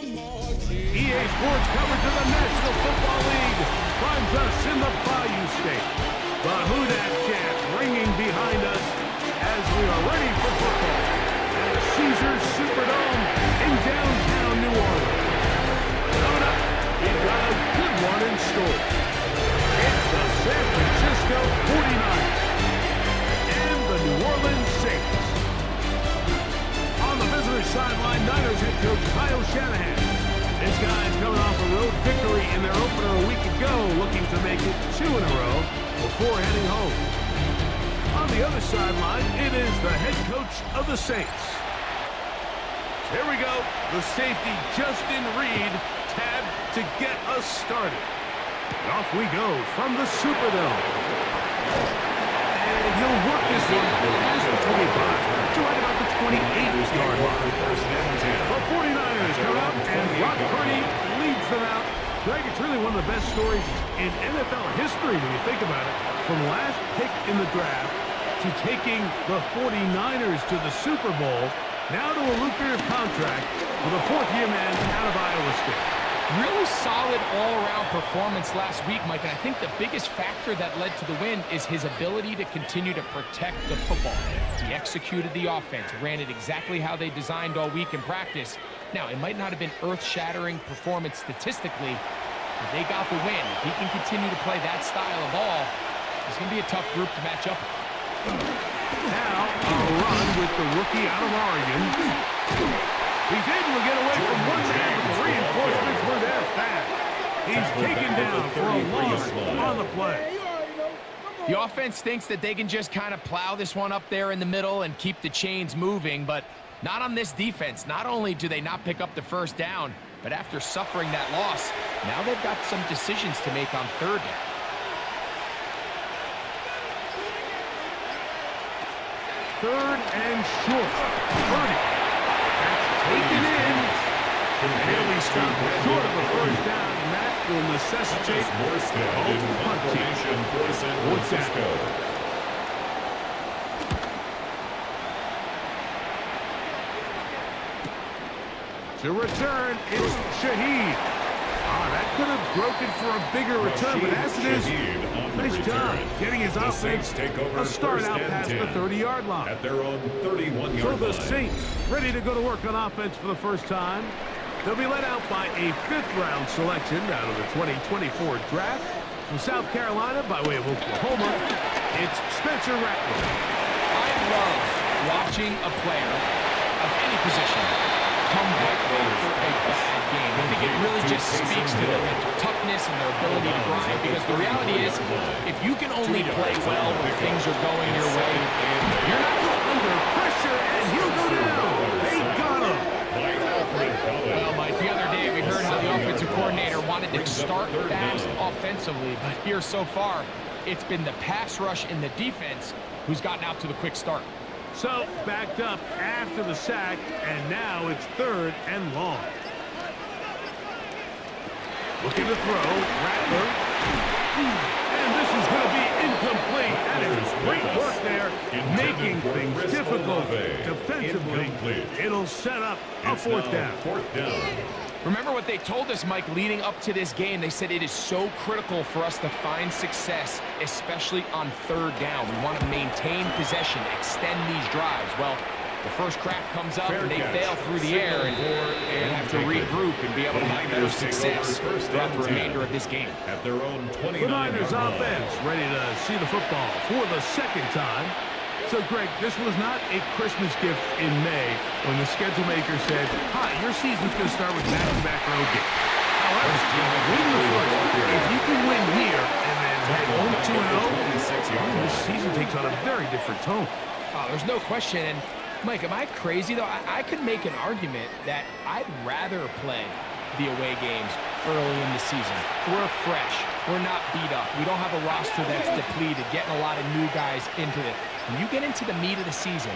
EA Sports coverage of the National Football League finds us in the Bayou State. The Houdat chant ringing behind us as we are ready for football at Caesars Superdome in downtown New Orleans. Coming up, we've got a good one in store. It's the San Francisco 49ers and the New Orleans Saints. On the visitor sideline, Niners head coach Kyle Shanahan. This guy's coming off a road victory in their opener a week ago, looking to make it 2 in a row before heading home. On the other sideline, it is the head coach of the Saints. Here we go. The safety, Justin Reed, tabbed to get us started. And off we go from the Superdome. And he'll work this one past the 25 to right about the 28-yard line. The 49ers come out, and Brock Purdy leads them out. Greg, it's really one of the best stories in NFL history when you think about it. From last pick in the draft to taking the 49ers to the Super Bowl, now to a lucrative contract with a fourth-year man out of Iowa State. Really solid all-around performance last week, Mike, and I think the biggest factor that led to the win is his ability to continue to protect the football. He executed the offense, ran it exactly how they designed all week in practice. Now, it might not have been earth-shattering performance statistically, but they got the win. If he can continue to play that style of ball, it's going to be a tough group to match up with. Now, a run with the rookie out of Oregon. He's able to get away from one man, but the reinforcements were there fast. He's taken down for a loss on the play. The offense thinks that they can just kind of plow this one up there in the middle and keep the chains moving, but not on this defense. Not only do they not pick up the first down, but after suffering that loss, now they've got some decisions to make on third down. Third and short. Purdy. That's taken in. Nearly stopped short of a first down, and that will necessitate ultimate punt team. Fourth down. To return, it's Shaheed. That could have broken for a bigger return, but as it is, nice job getting his offense a start out past the 30-yard line. At their own 31-yard So the line. Saints ready to go to work on offense for the first time. They'll be led out by a 5th-round selection out of the 2024 draft. From South Carolina, by way of Oklahoma, it's Spencer Rattler. I love watching a player of any position come back after a bad game. I think it really just speaks to their mental toughness and their ability to grind, because the reality is, if you can only play well when things are going your way, you're not Under pressure, and he'll go down. They got him. Well, Mike, the other day we heard how the offensive coordinator wanted to start fast offensively, but here so far, it's been the pass rush and the defense who's gotten out to the quick start. So, backed up after the sack, and now it's 3rd and long. Looking to throw, Rattler. And this is going to be incomplete. That is great work there, making things difficult defensively. It'll set up a 4th down. Remember what they told us, Mike, leading up to this game. They said it is so critical for us to find success, especially on 3rd down. We want to maintain possession, extend these drives. Well, the first crack comes up, and they fail through the air, and they have to regroup and be able to have better success throughout the remainder of this game. At their own 29 The Niners offense ready to see the football for the 2nd time. So, Greg, this was not a Christmas gift in May when the schedule maker said, hi, your season's going to start with back-to-back road games. However, win the first. If you can win here and then head home 2-0, this season takes on a very different tone. There's no question. And, Mike, am I crazy, though? I could make an argument that I'd rather play the away games early in the season. We're fresh. We're not beat up. We don't have a roster that's depleted, getting a lot of new guys into it. When you get into the meat of the season,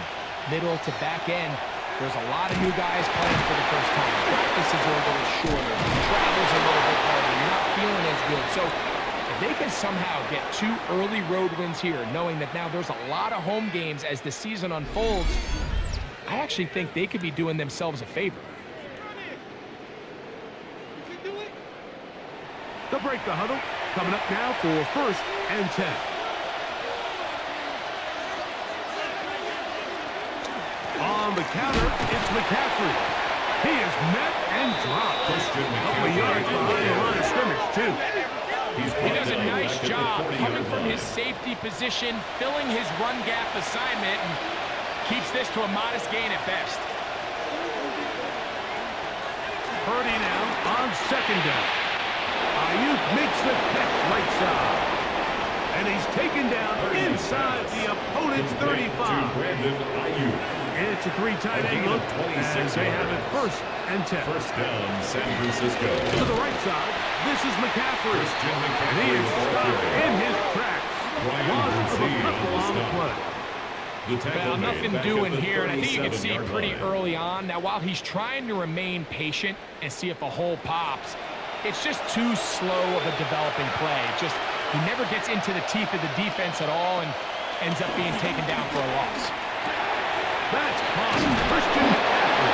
middle to back end, there's a lot of new guys playing for the first time. Practices are a little shorter. Travel's a little bit harder. You're not feeling as good. So if they can somehow get 2 early road wins here, knowing that now there's a lot of home games as the season unfolds, I actually think they could be doing themselves a favor. They'll break the huddle. Coming up now for 1st and 10. On the counter, it's McCaffrey. He is met and dropped. A couple of yards behind the line of scrimmage, too. He does a nice job coming from his safety position, filling his run gap assignment, and keeps this to a modest gain at best. Purdy now on 2nd down. Ayuk makes the catch right side. And he's taken down inside the opponent's 35. It's a 3 tight end look as they have it 1st and 10. 1st down, San Francisco. To the right side, this is McCaffrey. And he is stopped in his tracks. Loss of a couple on the play. Well, nothing doing here, and I think you can see pretty early on. Now, while he's trying to remain patient and see if a hole pops, it's just too slow of a developing play. He never gets into the teeth of the defense at all and ends up being taken down for a loss. That's caught. Christian McCaffrey.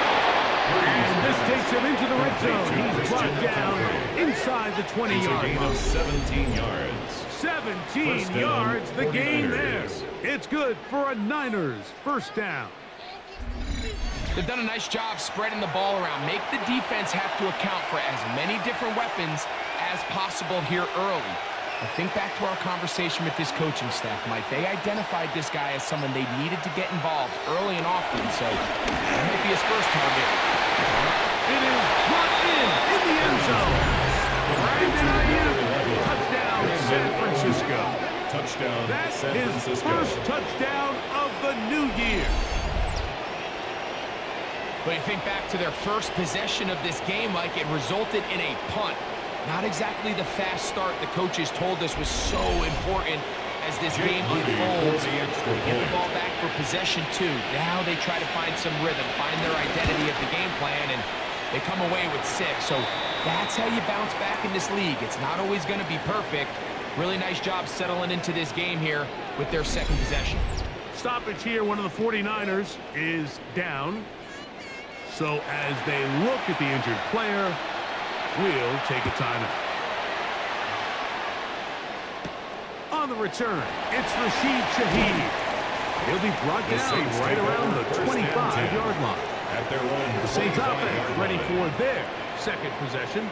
And this takes him into the red zone. He's brought down inside the 20-yard line. 17 yards. 17 yards, the gain there. It's good for a Niners 1st down. They've done a nice job spreading the ball around. Make the defense have to account for as many different weapons as possible here early. I think back to our conversation with this coaching staff, Mike. They identified this guy as someone they needed to get involved early and often, so that might be his first target. It is brought in the end zone. Brandon Ayuk, touchdown, San Francisco. Touchdown, That's San his Francisco. first touchdown of the new year. But you think back to their first possession of this game, Mike, it resulted in a punt. Not exactly the fast start the coaches told us was so important as this game unfolds. They get the ball back for possession 2. Now they try to find some rhythm, find their identity of the game plan, and they come away with 6. So that's how you bounce back in this league. It's not always going to be perfect. Really nice job settling into this game here with their 2nd possession. Stoppage here, one of the 49ers is down. So as they look at the injured player, we'll take a timeout. On the return, it's Rashid Shaheed. He'll be brought down right around the 25-yard line. At their own The Saints offense ready for their 2nd possession.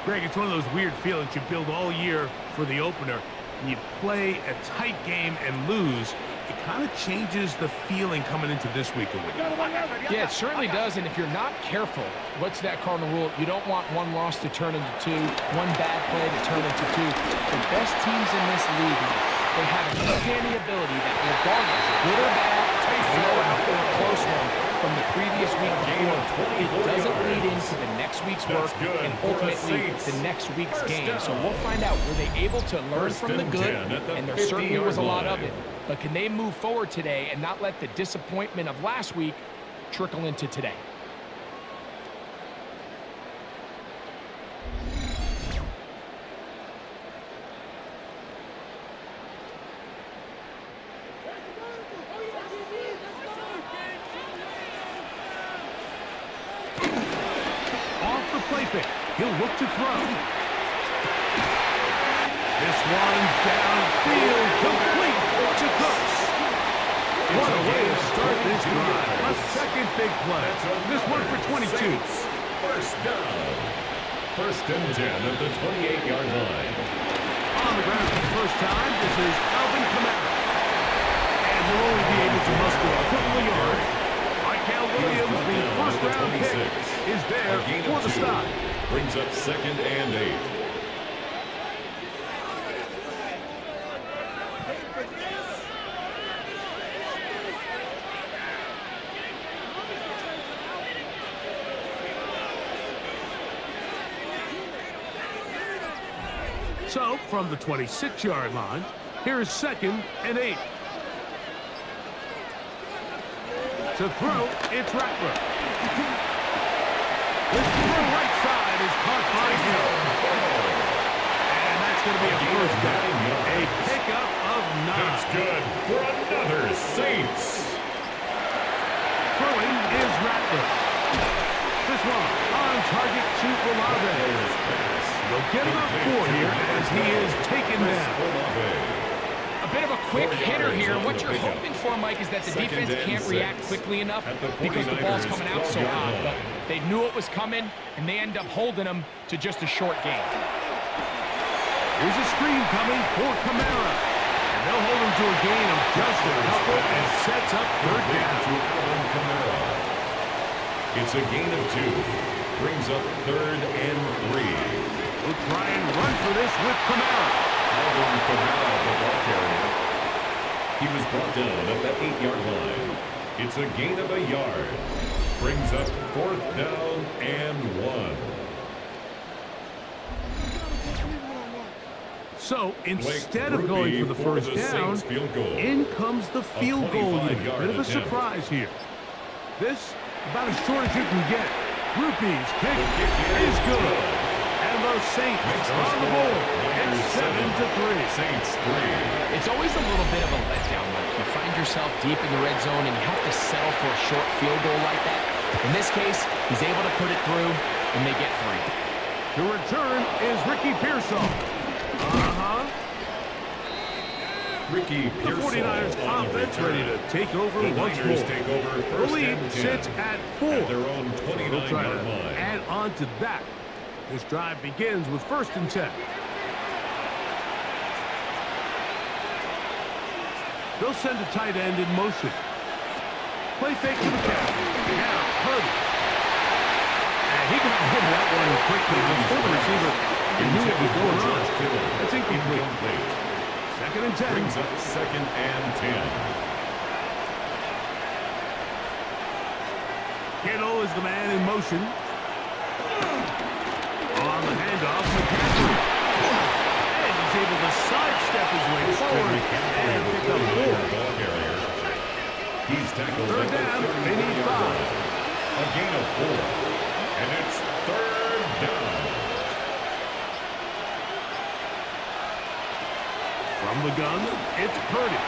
Greg, it's one of those weird feelings you build all year for the opener. You play a tight game and lose. It kind of changes the feeling coming into this week of week. Yeah, it certainly does, and if you're not careful, what's that cardinal rule? You don't want one loss to turn into 2, one bad play to turn into 2. The best teams in this league, they have an uncanny ability that regardless, good or bad, blowout or a close one from the previous week before, it doesn't lead into the next week's work and ultimately the next week's game. So we'll find out, were they able to learn from the good, and there certainly was a lot of it. But can they move forward today and not let the disappointment of last week trickle into today? Off the play fake, he'll look to throw. This one downfield, complete to Cooks. What a way to start this drive. A 2nd big play. This one for 22. 1st down. 1st and 10 at the 28-yard line. On the ground for the first time, this is Alvin Kamara. And he'll only be able to muster a couple of yards. Michael Williams, the first-round pick, is there for the stop. Brings up 2nd and 8. So, from the 26-yard line, here is 2nd and 8. To throw, it's Rattler. This throw right side is caught by Hill. And that's going to be a 1st down. A pickup of 9. That's good for another Saints. Throwing is Rattler. This one on target to Olave. He'll They'll get about 4 here as he is taken down. A bit of a quick hitter here. What you're hoping for, Mike, is that the defense can't react quickly enough because the ball's coming out so hot. But they knew it was coming, and they end up holding them to just a short game. Here's a screen coming for Kamara. And they'll hold him to a gain of just a couple and sets up third down. It's a gain of 2. Brings up 3rd and 3. We'll try and run for this with Kamara. Alvin Kamara, the ball carrier. He was brought down at the 8-yard line. It's a gain of a yard. Brings up 4th down and 1. So instead of going for the first down, in comes the field goal unit. Bit of a surprise here. This about as short as you can get. Rupee's kick is good. And the Saints are on the board. It's 7-3. Saints 3. It's always a little bit of a letdown, Mike. You find yourself deep in the red zone and you have to settle for a short field goal like that. In this case, he's able to put it through, and they get 3. The return is Ricky Pearsall. Ricky The 49ers offense ready to take over once more. The lead sits at 4. At their own We'll try to 29-yard line. add on to that. This drive begins with 1st and 10. They'll send a tight end in motion. Play fake to the pass. Now, Purdy. And he got rid of that one quickly. Before the receiver, he knew what was going on. That's incomplete. 2nd and 10. Brings up 2nd and 10. Kittle is the man in motion. On the handoff, McCaffrey. And he's able to sidestep his way forward and pick up 4. He's tackled. 3rd down, they need 5. A gain of 4. And it's 3rd down. From the gun, it's Purdy.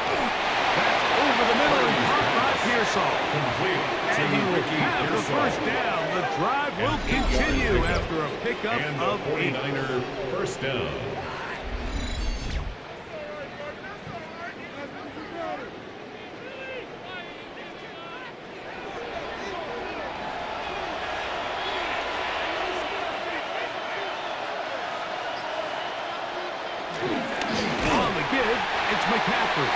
That's over the middle and caught by Pearsall. Complete. And he will have the first down. The drive will continue after a pickup And the of 8. 49er first down. On the give, it's McCaffrey.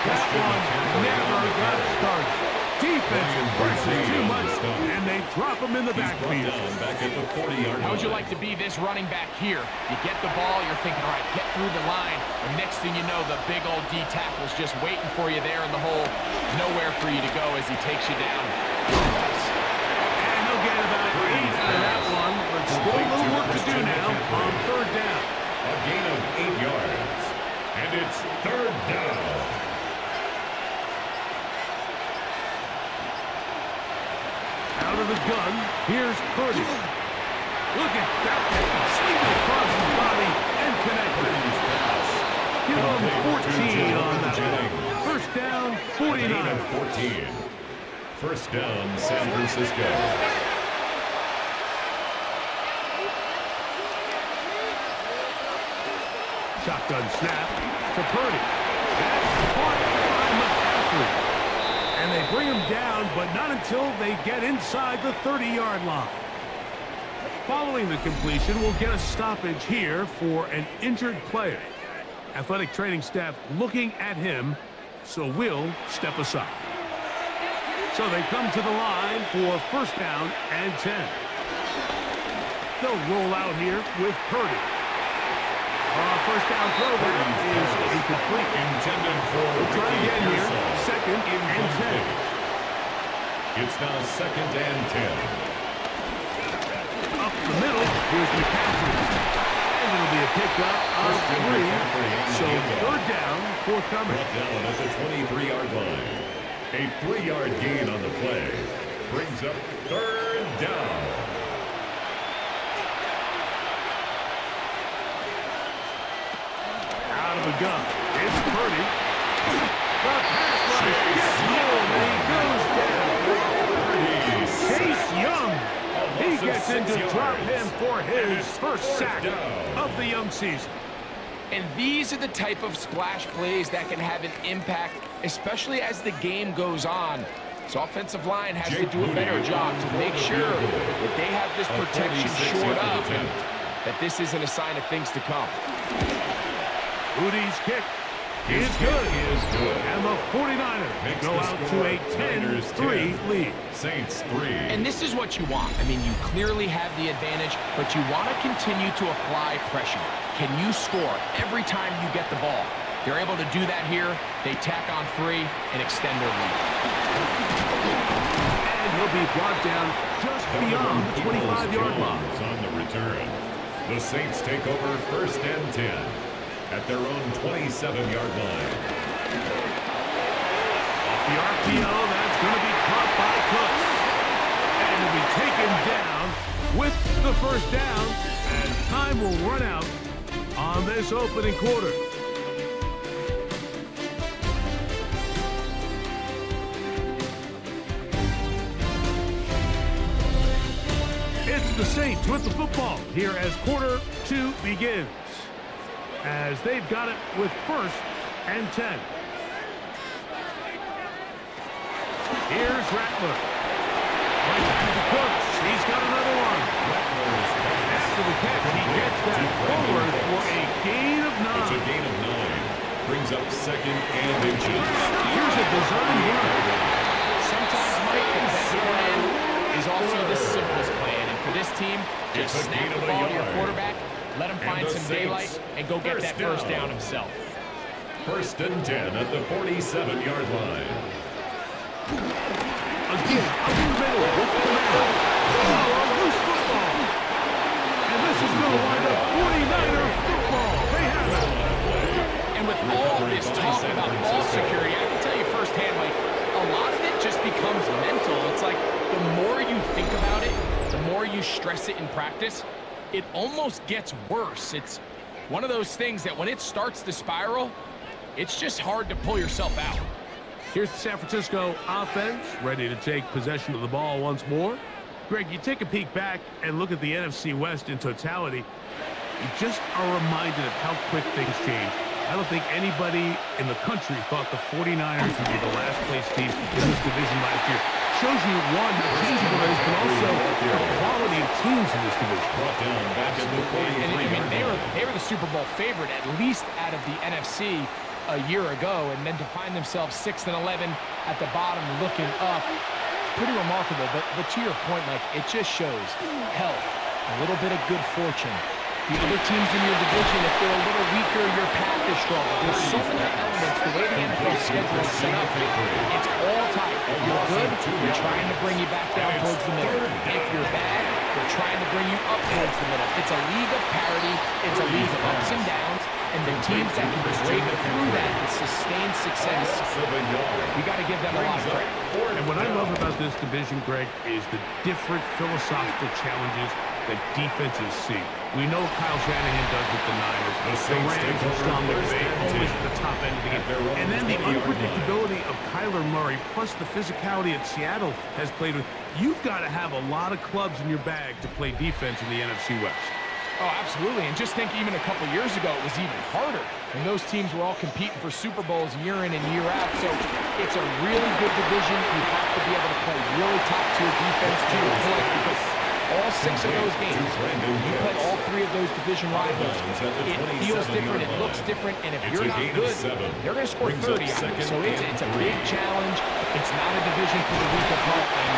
That one never got started. Defense presses too much, and they drop him in the backfield. Back at the 40-yard line. How would you like to be this running back here? You get the ball, you're thinking, all right, get through the line. And next thing you know, the big old D tackle's just waiting for you there in the hole. Nowhere for you to go as he takes you down. And he'll get about 8 out of that one, but still a little work to do now on 3rd down. A gain of 8 yards. And it's 3rd down. Out of the gun, here's Purdy. Look at that. Swinging across his body and connected. Give him 14 on that one. First down, 49. Gain of 14. First down, San Francisco. Shotgun snap to Purdy. That's caught by McCaffrey. And they bring him down, but not until they get inside the 30-yard line. Following the completion, we'll get a stoppage here for an injured player. Athletic training staff looking at him, so we'll step aside. So they come to the line for first down and 10. They'll roll out here with Purdy. First down throw that is incomplete. Intended for We'll try Ricky again here. Pearsall. 2nd and 10. It's now 2nd and 10. Up the middle, here's McCaffrey. And it'll be a pickup of 3. So 3rd down, forthcoming. Brought down at the 23-yard line. A 3-yard gain on the play. Brings up 3rd down. Out of the gun, it's Purdy. The pass rush gets home, and he goes down. Chase Young, he he gets in to drop him for his first sack down. of the young season. And these are the type of splash plays that can have an impact, especially as the game goes on. So offensive line has to do a better job to make sure that they have this protection shored up and that this isn't a sign of things to come. Moody's kick is good. And the 49ers go out to a 10-3 lead. Saints 3. And this is what you want. I mean, you clearly have the advantage, but you want to continue to apply pressure. Can you score every time you get the ball? They're able to do that here. They tack on 3 and extend their lead. And he'll be brought down just beyond the 25-yard line. On the return, the Saints take over 1st and 10 at their own 27-yard line. Off the RPO, that's going to be caught by Cooks. And will be taken down with the first down, and time will run out on this opening quarter. It's the Saints with the football here as quarter 2 begins, as they've got it with 1st and 10. Here's Rattler. Right back to Cooks. He's got another one. After the catch, he gets that forward for a gain of 9. It's a gain of 9. Brings up 2nd and inches. Here's a design run. Sometimes, Mike, the best plan is also the simplest plan. And for this team, just snap the ball to your quarterback, let him find some daylight, and go get that first down himself. 1st and 10 at the 47-yard line. Again, up in the middle with the man. Oh, a loose football. And this is going to wind up 49er football. They have it. And with all this talk about ball security, I can tell you firsthand, like, a lot of it just becomes mental. It's like the more you think about it, the more you stress it in practice, it almost gets worse. It's one of those things that when it starts to spiral, it's just hard to pull yourself out. Here's the San Francisco offense, ready to take possession of the ball once more. Greg, you take a peek back and look at the NFC West in totality. You just are reminded of how quick things change. I don't think anybody in the country thought the 49ers would be the last place team in this division last year. Shows you, one, how changeable it is, but also the quality of teams in this division. Brought down back at the 43. And I mean, they were the Super Bowl favorite, at least out of the NFC a year ago, and then to find themselves 6th and 11 at the bottom looking up, pretty remarkable. But to your point, Mike, it just shows health, a little bit of good fortune. The other teams in your division, if they're a little weaker, your path is stronger. There's so many elements, the way the NFL schedule is set up, it's all tight. If you're good, we're trying to bring you back down towards the middle. If you're bad, we're trying to bring you up towards the middle. It's a league of parity. It's a league of ups and downs. And the teams that can break through that and sustain success, we got to give them a lot of credit. And what I love about this division, Greg, is the different philosophical challenges that defenses see. We know Kyle Shanahan does with the Niners. The Rams are strong with they always at the top end of the game. And then the unpredictability of Kyler Murray, plus the physicality that Seattle has played with. You've got to have a lot of clubs in your bag to play defense in the NFC West. Oh, absolutely. And just think even a couple years ago, it was even harder. And those teams were all competing for Super Bowls year in and year out. So it's a really good division. You have to be able to play really top-tier defense to your point, because all 6 of those games, you play all 3 of those division rivals, it feels different, it looks different, and if you're not good, they're going to score 30 on you. So it's a big challenge. It's not a division for the weak of heart, and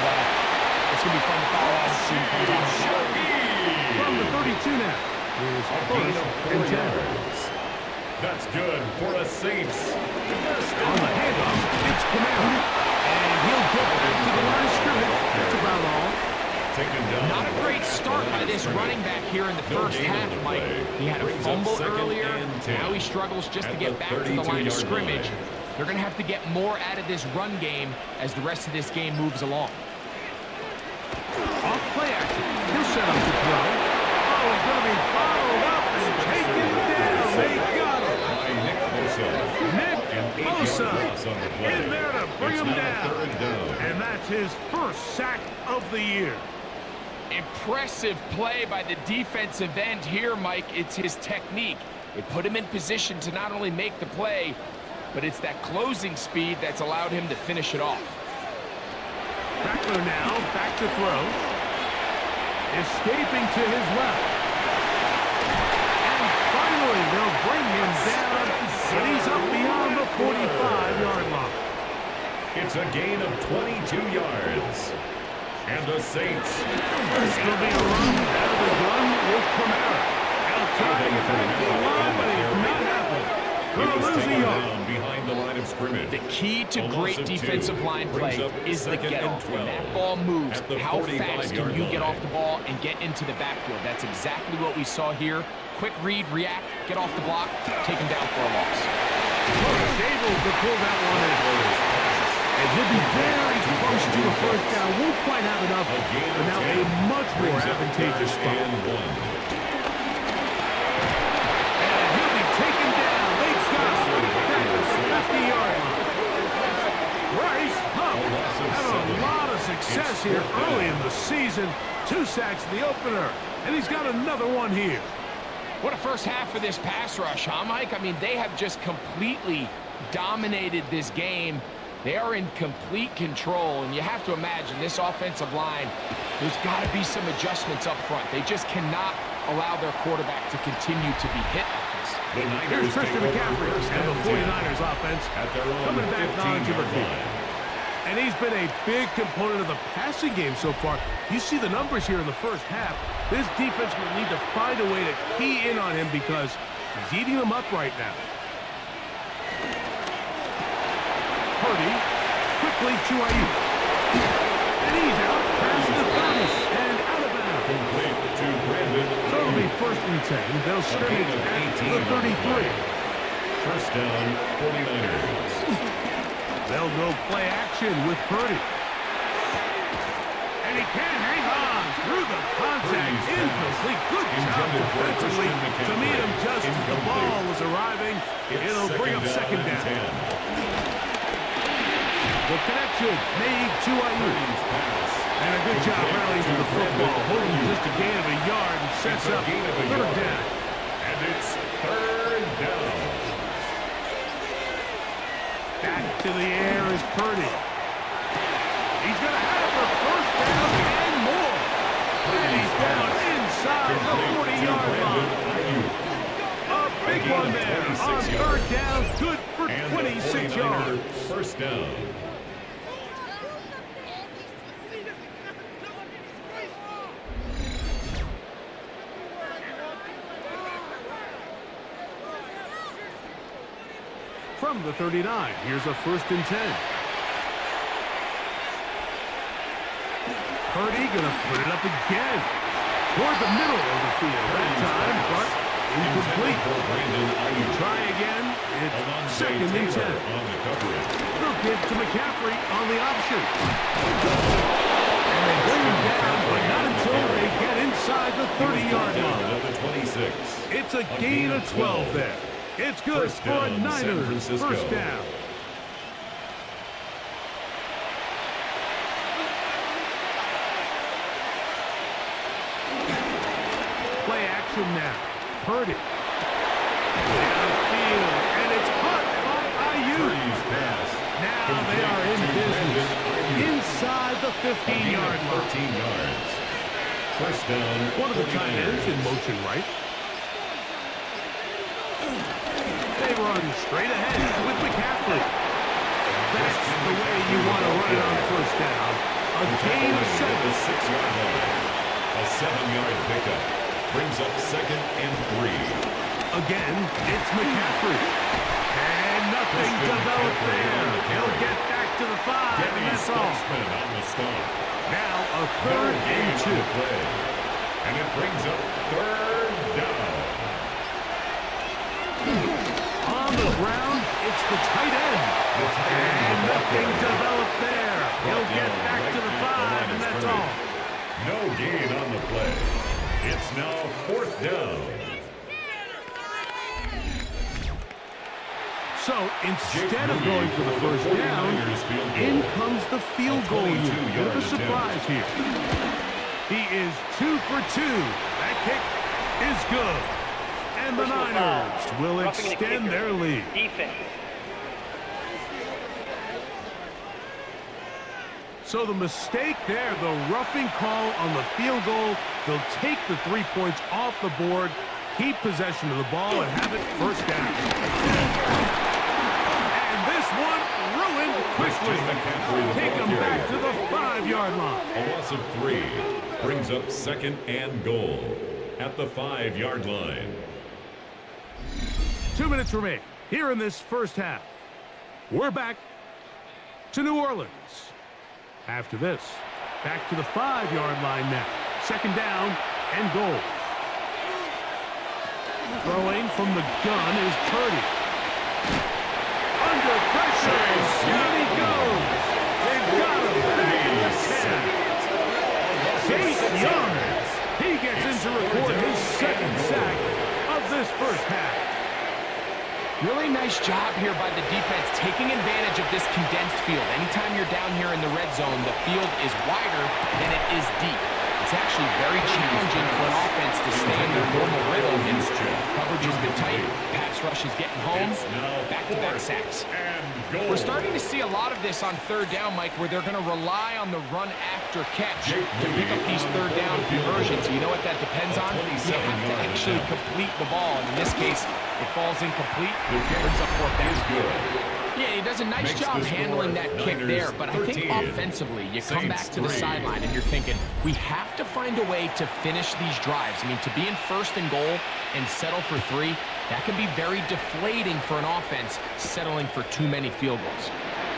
it's going to be fun to follow as the season comes on. From the 32 now, here's 1st and 10. That's good for the Saints. On the handoff, it's Kamara. And he'll get back to the line of scrimmage. That's about all. Not a great start by this running back here in the first half, Mike. He had a fumble earlier. Now he struggles just to get back to the line of scrimmage. They're going to have to get more out of this run game as the rest of this game moves along. Off play action. He'll set up the throw. Oh, he's going to be followed up and taken down. They got him. Nick Bosa in there to bring him down. And that's his first sack of the year. Impressive play by the defensive end here, Mike. It's his technique. It put him in position to not only make the play, but it's that closing speed that's allowed him to finish it off. Backler now, back to throw. Escaping to his left. And finally, they'll bring him down, and he's up beyond the 45-yard line. It's a gain of 22 yards. And the Saints. There's going to be a run out of the gun with Kamara. They'll try to get back to the line, but it's not happening. They'll lose a yard. Behind the line of scrimmage. The key to great defensive line play is the get-off. When that ball moves, how fast can you get off the ball and get into the backfield? That's exactly what we saw here. Quick read, react, get off the block, take him down for a loss. He's able to pull that one in. And he'll be very close to the first down. Won't quite have enough, but now a much more advantageous spot. And he'll be taken down. Late stop. Back to the 50-yard line. Bryce Huff had a lot of success here early in the season. 2 sacks in the opener, and he's got another one here. What a first half for this pass rush, huh, Mike? I mean, they have just completely dominated this game. They are in complete control, and you have to imagine this offensive line, there's got to be some adjustments up front. They just cannot allow their quarterback to continue to be hit like this. Here's Christian McCaffrey and the 49ers offense coming back onto the field. And he's been a big component of the passing game so far. You see the numbers here in the first half. This defense will need to find a way to key in on him because he's eating them up right now. Purdy, quickly to Ayuk. And he's out past the 30 and out of bounds. So it'll be 1st and 10. They'll scrimmage at the 33. First down, 49ers. They'll go play action with Purdy. And he can't hang on through the contact. Incomplete. Good job defensively to meet him just as the ball was arriving. It'll bring up 2nd down. The connection made to Ayuk. And a good job rallying to the football, holding just a gain of a yard and sets up 3rd down. And it's 3rd down. Back to the air is Purdy. He's going to have the 1st down and more. And he's down inside the 40-yard line. A big one there on 3rd down. Good for 26 yards. 1st down. From the 39, here's a 1st and 10. Purdy gonna put it up again. Toward the middle of the field that time, but incomplete. Try again. It's 2nd and 10. They'll give to McCaffrey on the option. And they bring him down, but not until they get inside the 30-yard line. It's a gain of 12 there. It's good for a Niners 1st down. Play action now. Purdy. Downfield, and it's caught by Ayuk. Now they are in business inside the 15-yard line. 13 yards. 1st down. One of the tight ends in motion right. They run straight ahead with McCaffrey. That's the way you want to run it on 1st down. A gain of 7. 6-yard line. A 7-yard pickup. Brings up 2nd and 3. Again, it's McCaffrey. And nothing developed there. He'll get back to the 5, and that's all. Now a 3rd and 2. And it brings up 3rd down. On the ground, it's the tight end. And nothing developed there. He'll get back to the 5, and that's all. No gain on the play. It's now 4th down. So instead of going for the 1st down, in comes the field goal unit. Bit of a surprise here. He is 2 for 2. That kick is good. And the Niners will extend their lead. Defense. So the mistake there, the roughing call on the field goal. They'll take the 3 points off the board, keep possession of the ball, and have it first down. And this one ruined quickly. Take them back to the 5-yard line. A loss of 3 brings up 2nd and goal at the 5-yard line. 2 minutes remain here in this first half. We're back to New Orleans. After this, back to the 5-yard line now. 2nd down and goal. Throwing from the gun is Purdy. Under pressure, and he goes. They've got him back in the 10. Chase Young. He gets in to record his 2nd sack of this first half. Really nice job here by the defense taking advantage of this condensed field. Anytime you're down here in the red zone, the field is wider than it is deep. It's actually very challenging for an offense to stay in their normal rhythm. Coverage has been tight. Pass rush is getting home. Back-to-back sacks. We're starting to see a lot of this on 3rd down, Mike, where they're going to rely on the run after catch to pick up these 3rd down conversions. You know what that depends on? You have to actually complete the ball. And in this case, it falls incomplete. Brings up 4th down. Yeah, he does a nice job handling that kick there, but I think offensively, you come back to the sideline and you're thinking, we have to find a way to finish these drives. I mean, to be in 1st and goal and settle for 3, that can be very deflating for an offense settling for too many field goals.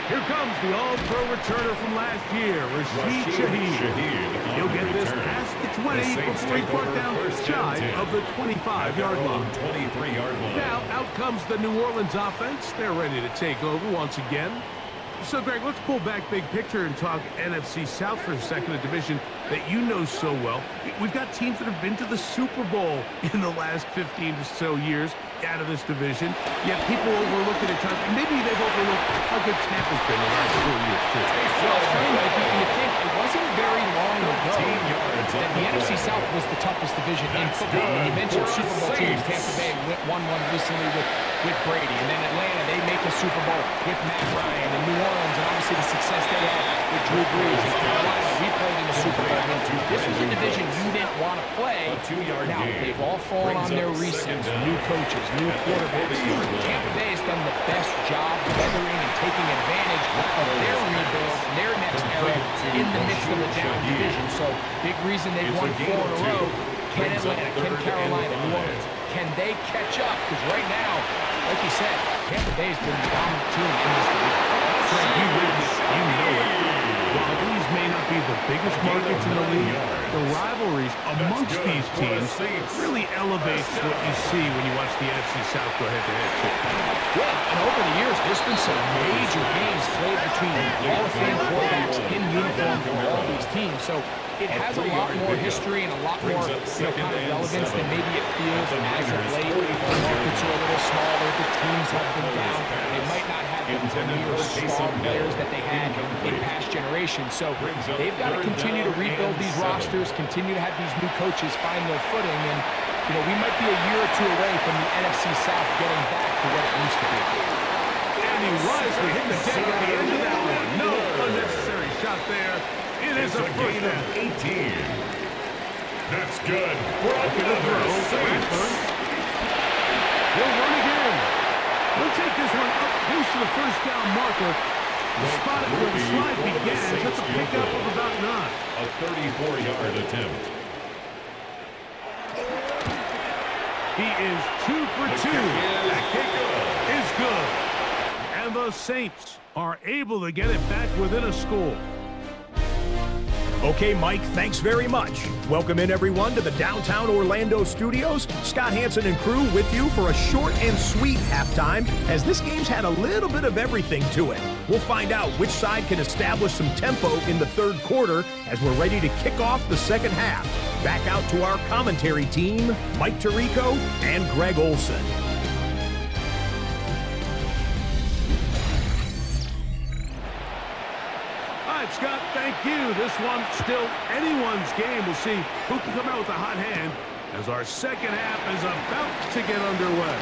Here comes the all-pro returner from last year, Rashid Shaheed. He'll get this past the 20 before he's brought down shy of the 25-yard line. 23-yard line. Now, out comes the New Orleans offense. They're ready to take over once again. So, Greg, let's pull back big picture and talk NFC South for a second, a division that you know so well. We've got teams that have been to the Super Bowl in the last 15 or so years out of this division, yet people overlook it at times. And maybe they've overlooked how good Tampa's been the last 4 years, too. Well, it's funny, Mike, you think it wasn't very long ago that the NFC South was the toughest division in football. When you mentioned Super Bowl teams, Tampa Bay won one recently with Brady, and then Atlanta, they make a Super Bowl with Matt Ryan, and New Orleans, and obviously the success they had with Drew Brees, and Carolina, we played in the Super Bowl. This was a division you didn't want to play. Now, they've all fallen on their resets, new coaches, new quarterbacks. Tampa Bay has done the best job weathering and taking advantage of their rebuild, their next era in the midst of a down division. So, big reason they've won 4 in a row. Can Atlanta, can Carolina, New Orleans, can they catch up? Because right now, like you said, Tampa Bay has been the dominant team in this division. Greg, you live it, you know it. While these may not be the biggest markets in the league, the rivalries amongst these teams really elevates what you see when you watch the NFC South go head-to-head. Yeah, and over the years, there's been some major games played between Hall of Fame quarterbacks in uniform for all these teams. So it has a lot more history and a lot more kind of relevance than maybe it feels as of late. The markets are a little smaller. The teams have been down. They might not have the premier star players that they had in past generations. So they've got to continue to rebuild these rosters, continue to have these new coaches find their footing, and we might be a year or two away from the NFC South getting back to what it used to be. Andy Risley hit the deck at the end of that one. No unnecessary shot there. It is a first down. 18. That's good. Broken the throw. He'll run again. He'll take this one up close to the first down marker. The spot where the slide begins. That's a pickup of about 9. A 34-yard attempt. He is 2 for 2. That kick is good. And the Saints are able to get it back within a score. Okay, Mike, thanks very much. Welcome in, everyone, to the downtown Orlando studios. Scott Hansen and crew with you for a short and sweet halftime, as this game's had a little bit of everything to it. We'll find out which side can establish some tempo in the 3rd quarter as we're ready to kick off the 2nd half. Back out to our commentary team, Mike Tirico and Greg Olson. right, Scott, thank you. This one still anyone's game. We'll see who can come out with a hot hand as our second half is about to get underway.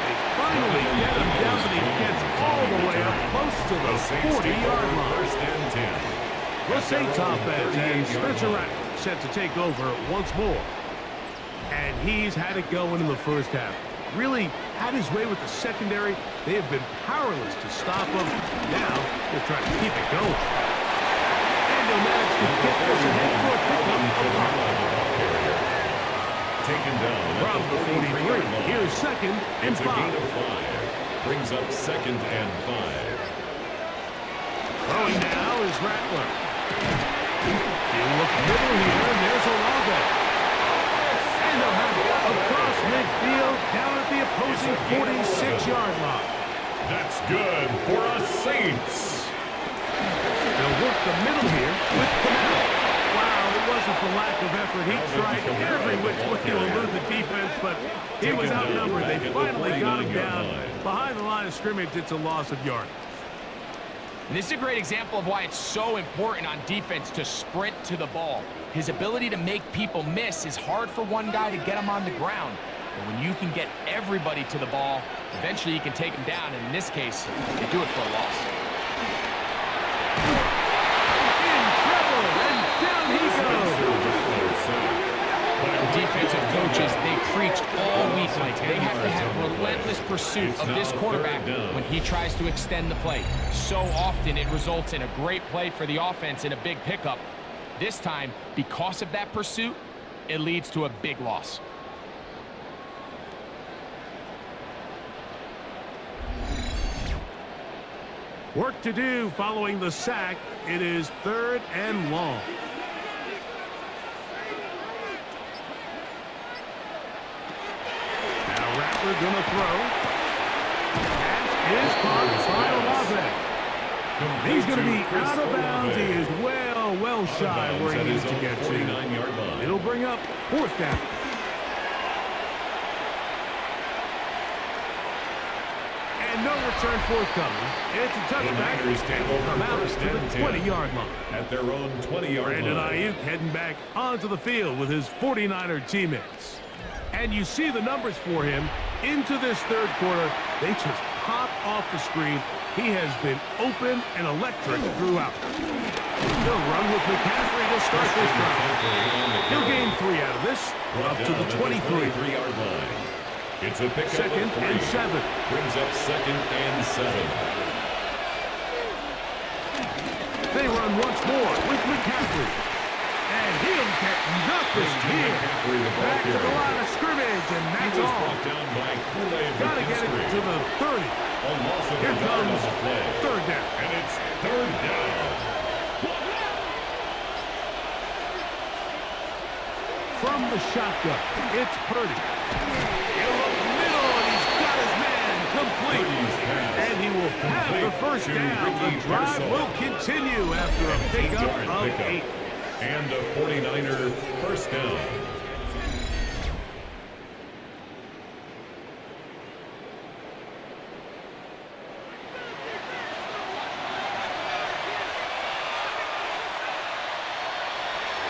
They finally get him down, but he gets all the way up close to the 40-yard line. First and 10. The Saints offense and Spencer Rattler set to take over once more. And he's had it going in the first half. Really had his way with the secondary. They have been powerless to stop him. Now they're trying to keep it going. And they'll manage to get this ahead for a pickup. Taken down From the 43, here's second and it's a gain 5. of 5. Brings up second and 5. Throwing now is Rattler. You look middle here, and there's Olave. And they'll have it across midfield down at the opposing 46-yard line. That's good for us Saints. They'll work the middle here with Canal. Wow, it wasn't for lack of effort. He tried every which way to elude the defense, but he was outnumbered. They finally got him down. Behind the line of scrimmage, it's a loss of yardage. And this is a great example of why it's so important on defense to sprint to the ball. His ability to make people miss is hard for one guy to get him on the ground. But when you can get everybody to the ball, eventually you can take him down. And in this case, they do it for a loss. In trouble, and down he goes. The defensive coaches, they preach all week like they have to have relentless pursuit of this quarterback when he tries to extend the play. So often it results in a great play for the offense and a big pickup. This time, because of that pursuit, it leads to a big loss. Work to do following the sack. It is 3rd and long. Now Rattler gonna throw. Pass is caught by Olave. He's going to be out of bounds. He is well shy where he needs to get to. It'll bring up 4th down. And no return forthcoming. It's a touchback. Come out to the 20-yard line. At their own 20-yard line. Brandon Ayuk heading back onto the field with his 49er teammates. And you see the numbers for him into this 3rd quarter. They just pop off the screen. He has been open and electric throughout. He'll run with McCaffrey to start this drive. He'll gain 3 out of this. Up to the 23-yard line. It's a pickup. 2nd and 7. Brings up 2nd and 7. They run once more with McCaffrey. And he'll get nothing here. Back to the line of scrimmage, and that's all. Got to get it to the 30. Here comes 3rd down. And it's 3rd down. From the shotgun, it's Purdy. In the middle, and he's got his man complete. And he will have the 1st down. The drive will continue after a pickup of 8. And a 49er 1st down.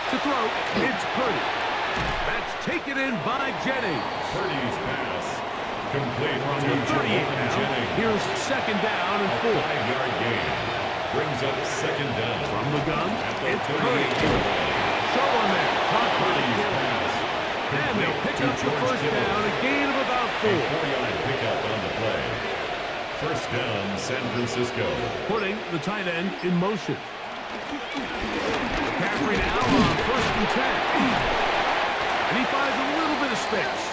To throw, it's Purdy. That's taken in by Jennings. Purdy's pass complete From to the 38 now. Jennings. Here's 2nd down and 4. 5-yard gain. Brings up 2nd down. From the gun, it's Purdy. Purdy. Show on there. Caught by Purdy's Hill. pass. And they'll pick up the George 1st Kittle. down, a gain of about 4. 4-yard pickup on the play. 1st down, San Francisco. Putting the tight end in motion. McCaffrey now on 1st and 10. And he finds a little bit of space.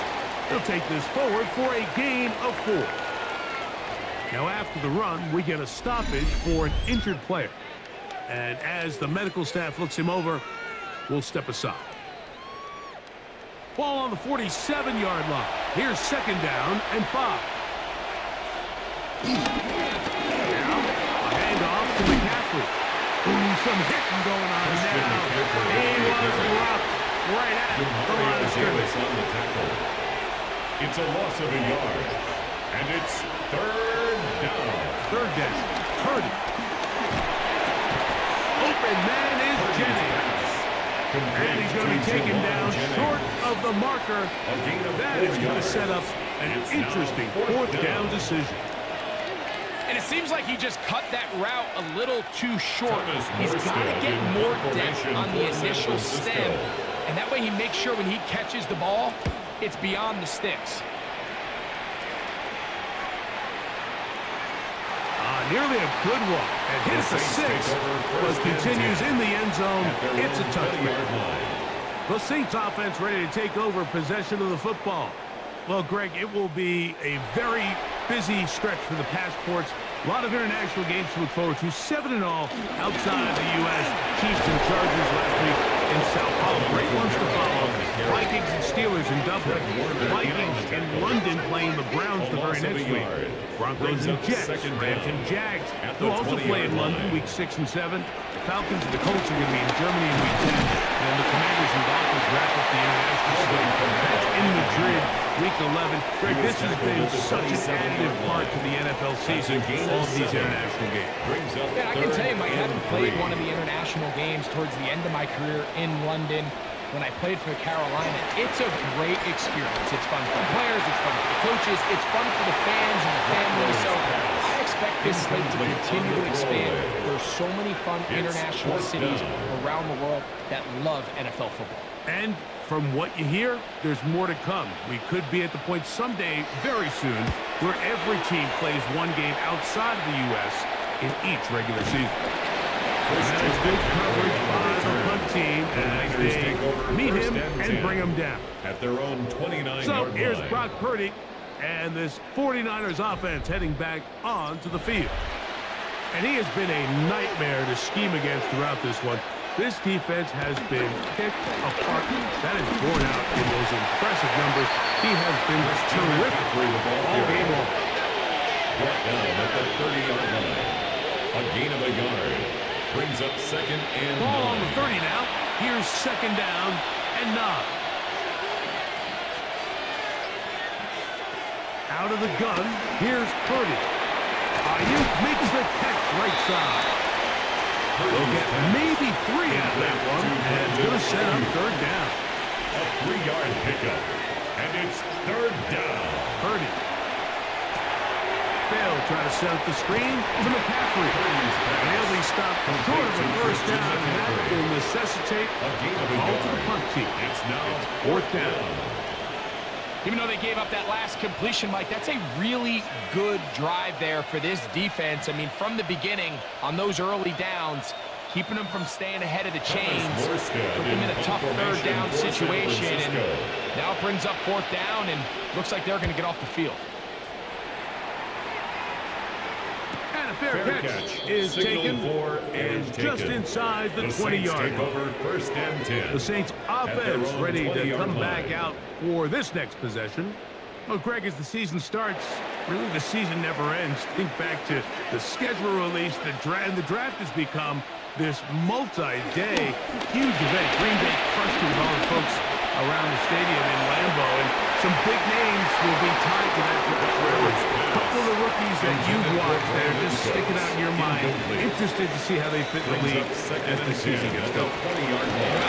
He'll take this forward for a gain of 4. Now after the run, we get a stoppage for an injured player. And as the medical staff looks him over, we'll step aside. Ball on the 47-yard line. Here's 2nd down and 5. Now, a handoff to McCaffrey. Ooh, some hitting going on now. He was rocked right at the line of scrimmage. On the tackle. It's a loss of a yard. And it's 3rd down. 3rd down. Purdy. open man is Jennings. And he's going to be taken down short of the marker. That is going to set up an interesting fourth down decision. And it seems like he just cut that route a little too short. He's got to get more depth on the initial stem. And that way he makes sure when he catches the ball, it's beyond the sticks. Nearly a good one. And hits the 6, but continues in the end zone. It's a touchdown. The Saints offense ready to take over possession of the football. Well, Greg, it will be a very busy stretch for the passports. A lot of international games to look forward to. 7 in all outside the U.S. Chiefs and Chargers last week in Sao Paulo. Great ones to follow. Vikings and Steelers in Dublin. Vikings in London playing the Browns the very next week. Broncos and Jets. Rams and Jags. They'll also play in London week 6 and 7. The Falcons and the Colts are going to be in Germany in week 10. And the Commanders and Dolphins wrap up the international slate. That's in Madrid. Week 11. Greg, this has been such an additive part to the NFL season, all of these international games. Yeah, I can tell you, Mike, I haven't played one of the international games towards the end of my career in London when I played for Carolina. It's a great experience. It's fun for the players, it's fun for the coaches, it's fun for the fans and the families. So I expect this slate to continue to expand. There's so many fun international cities around the world that love NFL football. And from what you hear, there's more to come. We could be at the point someday, very soon, where every team plays one game outside of the U.S. in each regular season. That is good coverage by the punt team as they meet him and bring him down. At their own 29-yard So line. here's Brock Purdy and this 49ers offense heading back onto the field. And he has been a nightmare to scheme against throughout this one. This defense has been picked apart. That is borne out in those impressive numbers. He has been terrific all game long. Brought down at the 30-yard line. A gain of a yard. Brings up 2nd and 9. Ball on the 30 now. Here's 2nd down and 9. Out of the gun. Here's Purdy. Ayuk makes the catch right side. They'll get maybe 3 out of that one, and it's going to set up 3rd down. A 3-yard pickup, and it's 3rd down. Purdy. They'll try to set up the screen to McCaffrey. And he'll be stopped short of the 1st down, and that will necessitate a call to the punt team. It's now 4th down. Even though they gave up that last completion, Mike, that's a really good drive there for this defense. I mean, from the beginning, on those early downs, keeping them from staying ahead of the chains, put them in a tough 3rd down situation, and now it brings up 4th down, and looks like they're going to get off the field. And a fair catch is taken, and just inside the 20-yard line. 1st and 10. The Saints offense ready to come back out for this next possession. Well, Greg, as the season starts, really the season never ends. Think back to the schedule release, the draft has become this multi-day huge event. Green Bay crushed it with all the folks around the stadium in Lambeau, and some big names will be tied to that draft forever. A couple of the rookies that you've watched that are just sticking out in your mind. Interested to see how they fit in the league as the season gets going.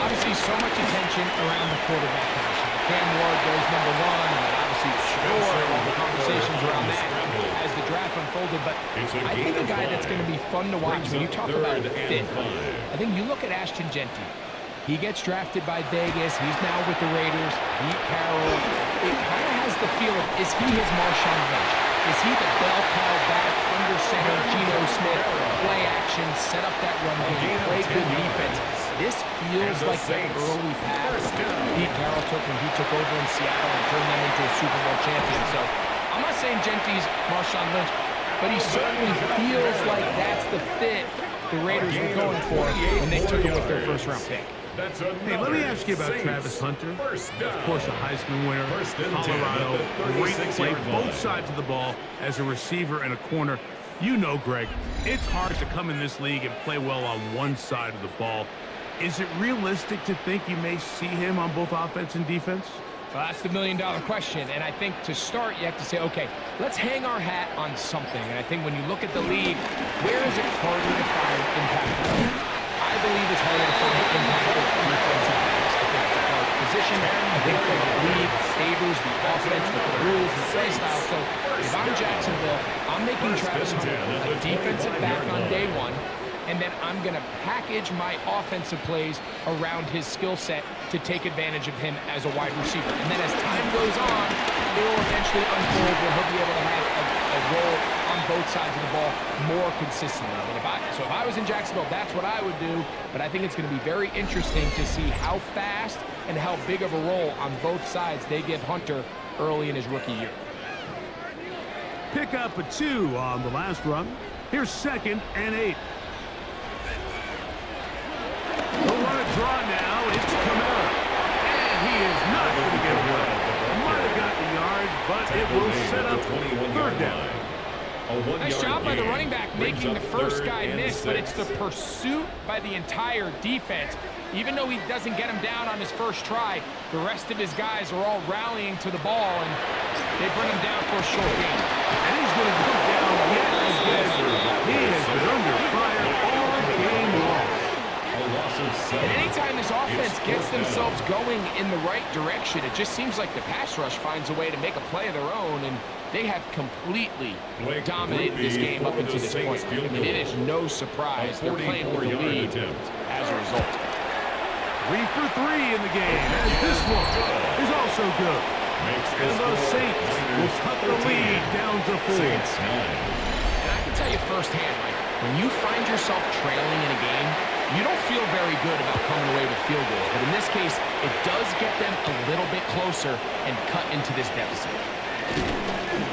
Obviously, so much attention around the quarterback position. Cam Ward goes number 1, and then obviously Shador, all the conversations around that as the draft unfolded. But I think a guy that's going to be fun to watch when you talk about fit, I think you look at Ashton Genty. He gets drafted by Vegas. He's now with the Raiders. Pete Carroll. It kind of has the feel of, is he his Marshawn Lynch? Is he the bell cow back, under center, Geno Smith, play action, set up that run game, play good defense? This feels like the early path Pete Carroll took when he took over in Seattle and turned them into a Super Bowl champion. So I'm not saying Genty's Marshawn Lynch, but he certainly feels like that's the fit the Raiders were going for when they took him with their 1st-round pick. Hey, let me ask you about Travis Hunter. Of course, a Heisman winner, Colorado, great play, both sides of the ball as a receiver and a corner. You know, Greg, it's hard to come in this league and play well on one side of the ball. Is it realistic to think you may see him on both offense and defense? Well, that's the million-dollar question, and I think to start, you have to say, okay, let's hang our hat on something. And I think when you look at the league, where is it harder to find impact players? I believe it's harder to find impactful defensive backs. I think it's a hard position. I think the league favors the offense with the rules and play style. So if I'm Jacksonville, I'm making Travis Hunter a defensive back on day one, and then I'm going to package my offensive plays around his skill set to take advantage of him as a wide receiver. And then as time goes on, it will eventually unfold where he'll be able to have a role on both sides of the ball more consistently. And if I was in Jacksonville, that's what I would do. But I think it's going to be very interesting to see how fast and how big of a role on both sides they give Hunter early in his rookie year. Pick up a 2 on the last run. Here's 2nd and 8. They'll run a draw now. It's Kamara. And he is not going to get away. Might have got the yard, but it will set up 3rd down. Nice job by the running back making the first guy miss, but it's the pursuit by the entire defense. Even though he doesn't get him down on his first try, the rest of his guys are all rallying to the ball, and they bring him down for a short gain. And he's going to go down yet again. He has been under fire all game long. And anytime this offense gets themselves going in the right direction, it just seems like the pass rush finds a way to make a play of their own, and they have completely dominated this game up until this point. I mean, it is no surprise they're playing with the lead as a result. 3 for 3 in the game, as this one is also good. And the Saints will cut the lead down to 4. And I can tell you firsthand, Mike, when you find yourself trailing in a game, you don't feel very good about coming away with field goals. But in this case, it does get them a little bit closer and cut into this deficit.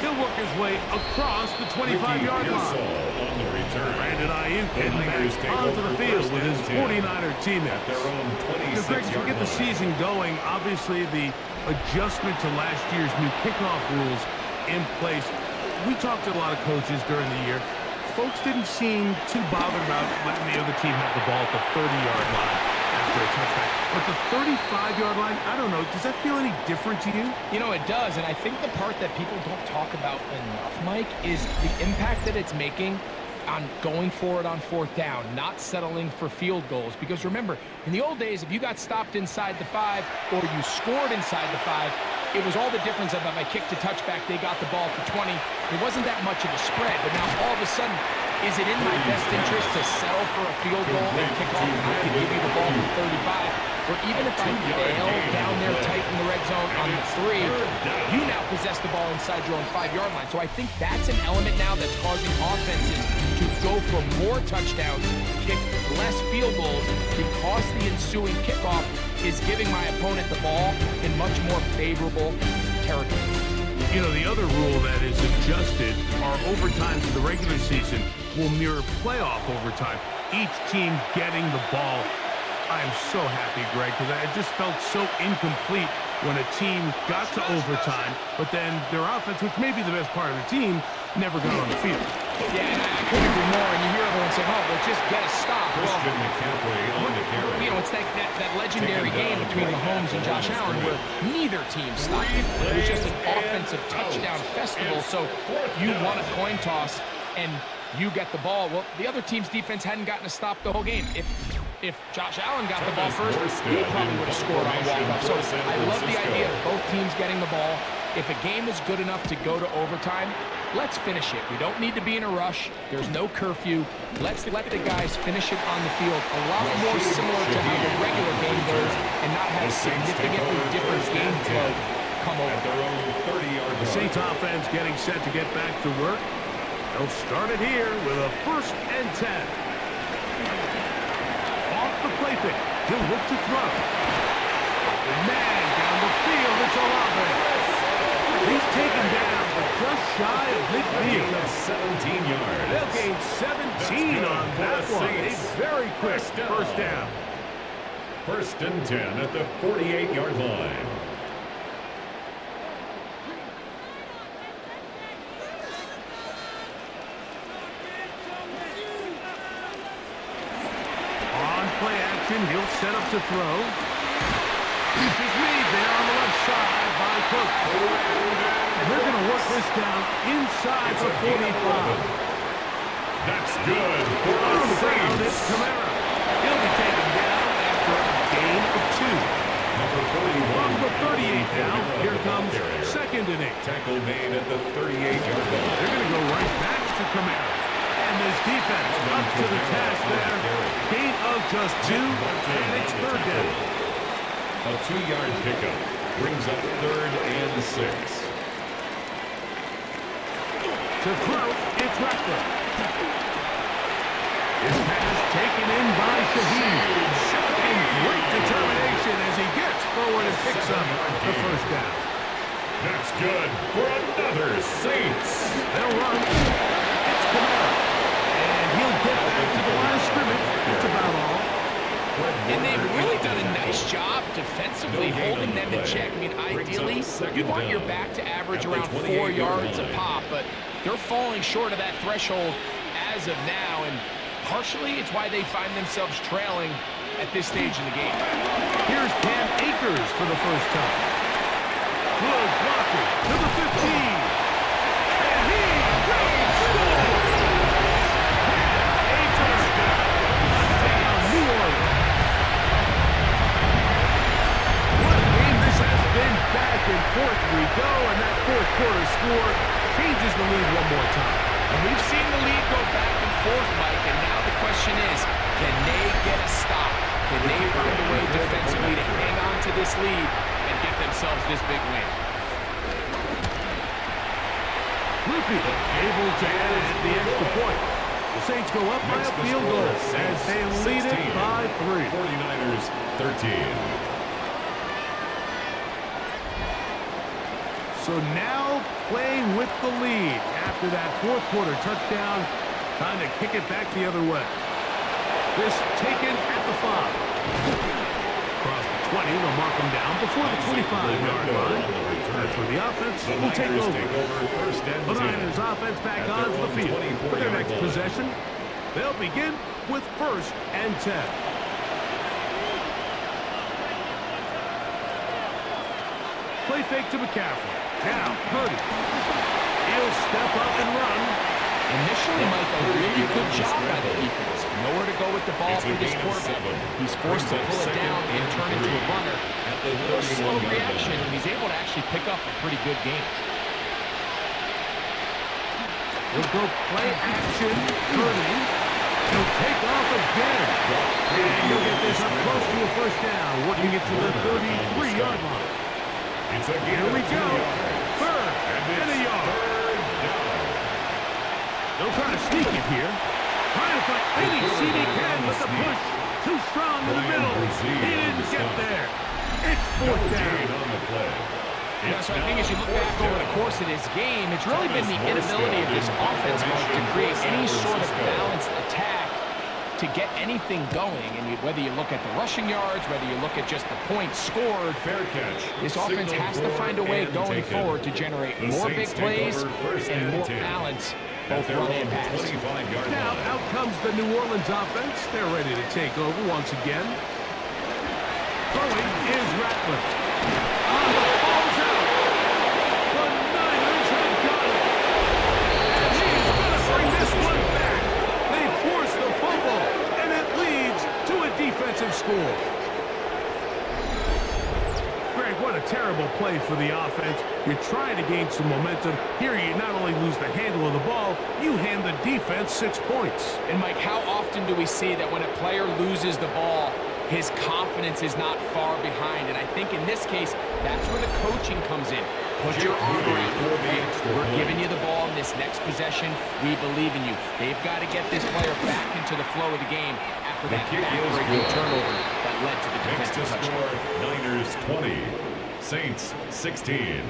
He'll work his way across the 25-yard line. Brandon Ayuk getting back onto the field with his 49er teammates. Greg, as we get the season going, obviously the adjustment to last year's new kickoff rules in place. We talked to a lot of coaches during the year. Folks didn't seem too bothered about letting the other team have the ball at the 30-yard line after a touchback. But the 35-yard line, I don't know, does that feel any different to you? You know, it does, and I think the part that people don't talk about enough, Mike, is the impact that it's making on going for it on 4th down, not settling for field goals. Because remember, in the old days, if you got stopped inside the 5 or you scored inside the 5, it was all the difference of if I kicked a touchback, they got the ball at the 20. It wasn't that much of a spread, but now all of a sudden, is it in my best interest to settle for a field goal and kick off and I can give you the ball at 35? Or even if I fail down there tight in the red zone on the 3, you now possess the ball inside your own 5-yard line. So I think that's an element now that's causing offenses to go for more touchdowns, kick less field goals, because the ensuing kickoff is giving my opponent the ball in much more favorable territory. You know, the other rule that is adjusted are overtimes in the regular season will mirror playoff overtime. Each team getting the ball. I am so happy, Greg, because it just felt so incomplete when a team got to overtime, but then their offense, which may be the best part of the team, never got on the field. Yeah, and I couldn't agree more. And you hear everyone say, "Oh, well, just get a stop." Well, you know, it's that legendary game between Mahomes and Josh Allen where neither team stopped. It was just an offensive touchdown festival. So you won a coin toss and you get the ball. Well, the other team's defense hadn't gotten a stop the whole game. If Josh Allen got the ball first, he probably would have scored on a walk-off. So I love the idea of both teams getting the ball. If a game is good enough to go to overtime, let's finish it. We don't need to be in a rush. There's no curfew. Let's let the guys finish it on the field a lot more similar to how the regular game goes and not have significantly different game flow come over. The Saints offense getting set to get back to work. They'll start it here with a 1st and 10. Off the play fake. He'll look to throw. Man, down the field, it's Olave. He's taken down, but just shy of midfield. 17 yards. They'll gain 17 on that one. A very quick 1st down. 1st and 10 at the 48-yard line. On play action, he'll set up to throw. Keeps his lead there on the left side by Cook. And they're going to work this down inside the 45. That's good for On the the ground, Saints. it's Kamara. He'll be taken down after a gain of 2. Number 41. From the 38 down, here comes 2nd and 8. Tackle made at the 38-yard line. They're going to go right back to Kamara. And this defense up to the task there. Gain of just 2, and it's 3rd down. A 2-yard pickup brings up 3rd and 6. To throw, it's Rattler. His pass taken in by Shaheed. And great determination as he gets forward and picks up the 1st down. That's good for another Saints. They'll run. It's Kamara. And he'll get back to the line of scrimmage. That's about all. And they've really done a nice job defensively holding them in check. I mean, ideally, you'd want your back to average around 4 yards a pop, but they're falling short of that threshold as of now, and partially it's why they find themselves trailing at this stage in the game. Here's Cam Akers for the 1st time. Good blocking to the 15. And he will score. And a touchdown. Touchdown, New Orleans. What a game this has been. Back and forth we go, and that 4th quarter score changes the lead one more time. And we've seen the lead go back and forth, Mike, and now the question is, can they get a stop? Can they find a way defensively to hang on to this lead and get themselves this big win? Loopy able to add the extra point. The Saints go up by a field goal as they lead it by 3. 49ers 13. So now playing with the lead after that 4th quarter touchdown, trying to kick it back the other way. This taken at the 5. Across the 20, they'll mark them down before the 25-yard line. That's where the offense will take over. The Niners offense back onto the field for their next possession. They'll begin with 1st and 10. Play fake to McCaffrey. Now, Purdy. He'll step up and run. Initially, Mike, a really good job by the defense. Nowhere to go with the ball for this quarterback. He's forced to pull it down and turn into a runner. A little slow reaction, and he's able to actually pick up a pretty good game. He'll go play action. Purdy. He'll take off again. And he'll get this up close to a 1st down, working it to the 33-yard line. Here we go. 3rd and a yard. They'll try to sneak it here. Trying to find any seat he can, but the push too strong in the middle. He didn't get there. It's 4th down. Yeah, so I think as you look back over the course of this game, it's really been the inability of this offense to create any sort of balanced attack to get anything going. And whether you look at the rushing yards, whether you look at just the points scored, this offense has to find a way going forward to generate more big plays and more balance, both run and pass. Now out comes the New Orleans offense. They're ready to take over once again. Throwing is Rattler. On the ball's out. The Niners have got it. He's going to bring this one back. They force the fumble, and it leads to a defensive score. Greg, what a terrible play for the offense. You're trying to gain some momentum. Here you not only lose the handle of the ball, you hand the defense 6 points. And Mike, how often do we see that when a player loses the ball, his confidence is not far behind? And I think in this case, that's where the coaching comes in. Put your arm around it. Hey, we're giving you the ball in this next possession. We believe in you. They've got to get this player back into the flow of the game after that back-breaking turnover that led to the defensive touchdown. Niners 20, Saints 16.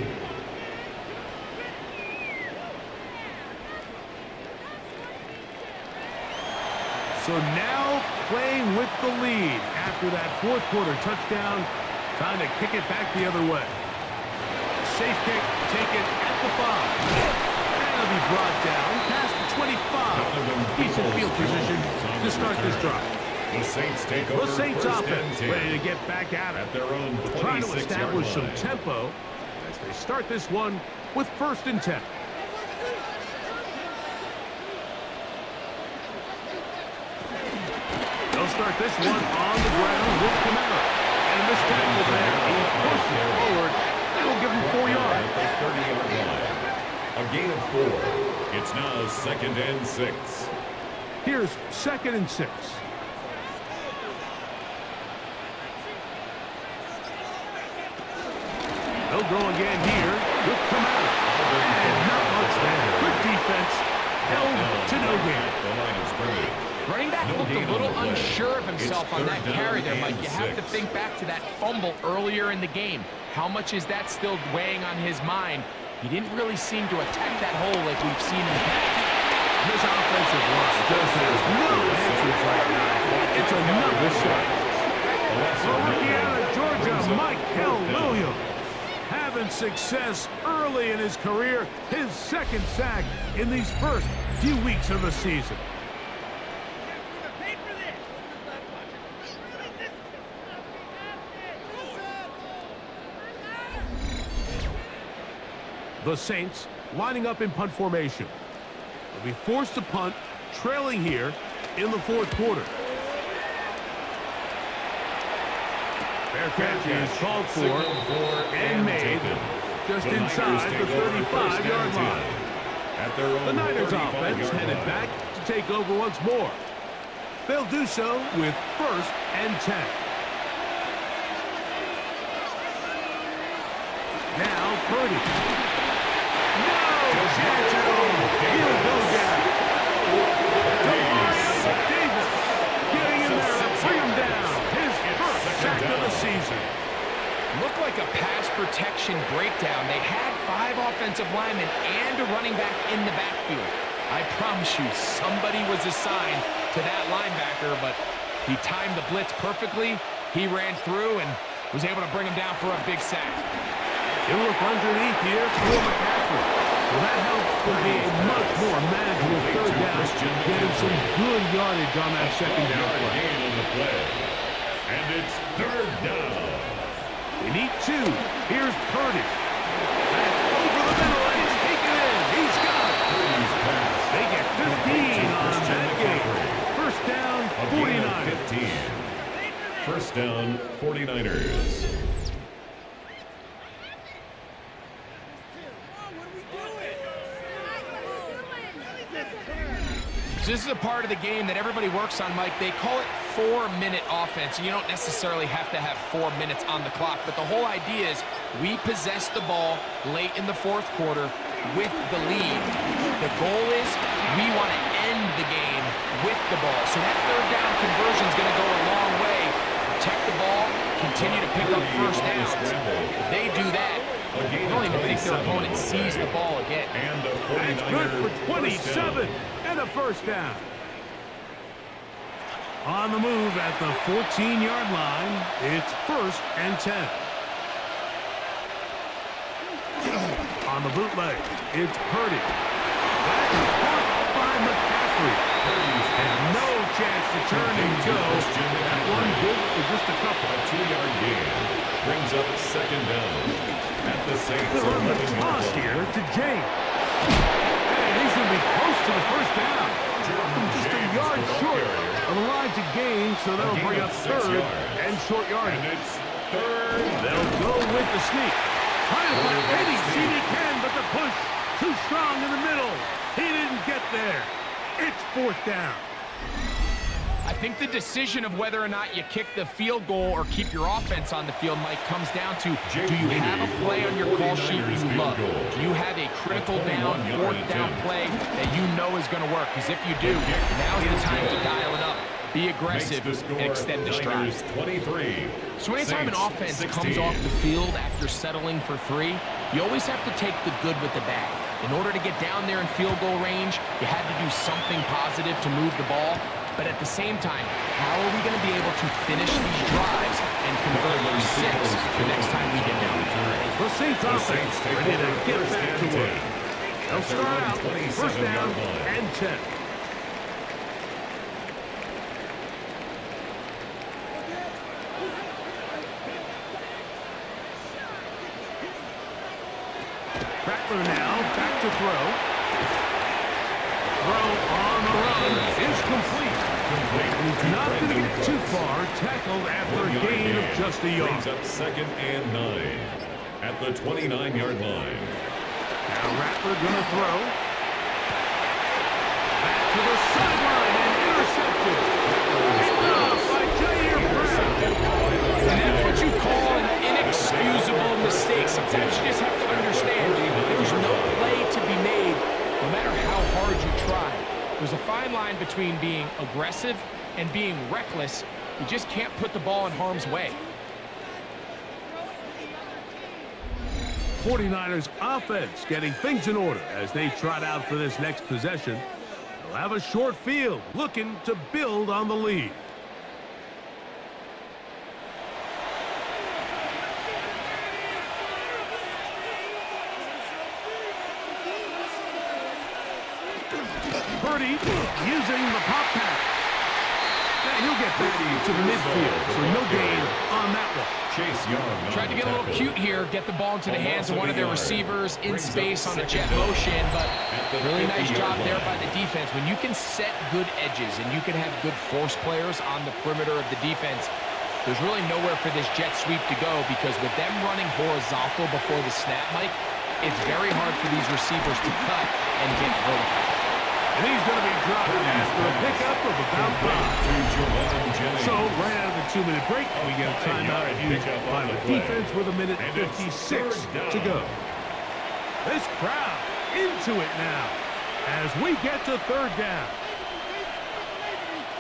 So now playing with the lead after that 4th quarter touchdown, trying to kick it back the other way. Safe kick taken at the 5. That'll be brought down past the 25. Decent field position to start this drive. The Saints take over. The Saints offense ready to get back at it. Their own trying to establish some tempo as they start this one with 1st and 10. start this one on the ground with Camaro. And this tackle there, he pushes forward. They will give him 4 yards. 30-yard line. A gain of 4. It's now 2nd and 6. Here's 2nd and 6. They'll go again here with Camaro. And not much there. Good defense. Held to no gain. The line is scrimmage. Running back looked a little unsure of himself on that carry there, Mike. You have to think back to that fumble earlier in the game. How much is that still weighing on his mind? He didn't really seem to attack that hole like we've seen in the past. This offensive line just has no answers right now. It's another sack. Well, rookie out of Georgia, Michael Williams, having success early in his career. His 2nd sack in these first few weeks of the season. The Saints lining up in punt formation. They'll be forced to punt, trailing here in the 4th quarter. Fair catch is called for and made just inside the 35-yard line. The Niners offense headed back to take over once more. They'll do so with 1st and 10. Now Purdy. Chance at all. He'll go down. Davis getting in there to bring him down. His first sack of the season. Looked like a pass protection breakdown. They had 5 offensive linemen and a running back in the backfield. I promise you, somebody was assigned to that linebacker, but he timed the blitz perfectly. He ran through and was able to bring him down for a big sack. He'll look underneath here for McCaffrey. Well, that helps to be a much more manageable 3rd down, getting some good yardage on that 2nd down play. And it's 3rd down. They need 2. Here's Purdy. That's over the middle, and he's taken in. He's got it. They get 15 on that game. 1st down, 49ers. 1st down, 49ers. So this is a part of the game that everybody works on, Mike. They call it 4-minute offense. You don't necessarily have to have 4 minutes on the clock, but the whole idea is we possess the ball late in the 4th quarter with the lead. The goal is we want to end the game with the ball. So that 3rd down conversion is going to go a long way. Protect the ball, continue to pick up 1st downs. If they do that, I don't even think their opponent sees the ball again. That's good for 27 and a 1st down. On the move at the 14-yard line, it's 1st and 10. On the bootleg, it's Purdy. That is caught by McCaffrey. And no chance to turn and go. That one good for just a couple. A 2-yard gain brings up 2nd down. At the Saints they'll run the toss here to James. And he's going to be close to the 1st down. Just a yard short of the line to gain, so that'll bring up 3rd and short yardage. And it's 3rd. They'll go with the sneak. Trying to find any seat he can, but the push too strong in the middle. He didn't get there. It's 4th down. I think the decision of whether or not you kick the field goal or keep your offense on the field, Mike, comes down to, do you have a play on your call sheet you love? Do you have a critical down, 4th down play that you know is going to work? Because if you do, now's the time to dial it up. Be aggressive and extend the stride. So anytime an offense comes off the field after settling for 3, you always have to take the good with the bad. In order to get down there in field goal range, you had to do something positive to move the ball. But at the same time, how are we going to be able to finish these drives and convert for 6 the next time we get down? The Saints offense ready to get back to work. They'll start out 1st down and 10. Rattler now back to throw. Throw on the run is complete. complete. And he's not going to get too far. Tackled after a gain of just a yard. Brings up 2nd and 9 at the 29-yard line. Now Rattler going to throw. Back to the sideline and intercepted. Picked off by Jair Brown. And that's what you call an inexcusable mistake. Sometimes you just have to understand there's no play to be made, no matter how hard you try. There's a fine line between being aggressive and being reckless. You just can't put the ball in harm's way. 49ers offense getting things in order as they trot out for this next possession. They'll have a short field, looking to build on the lead. Purdy using the pop pass. And he'll get back to the midfield, so no gain on that one. Chase Young Tried to get a little cute here, get the ball into the hands of one of their receivers in space on a jet motion, but really nice job there by the defense. When you can set good edges and you can have good force players on the perimeter of the defense, there's really nowhere for this jet sweep to go, because with them running horizontal before the snap, Mike, it's very hard for these receivers to cut and get vertical. And he's going to be dropped after a pickup of about 5. So, right out of the 2-minute break, we get a timeout used by the defense with 1:56 to go. This crowd into it now as we get to 3rd down.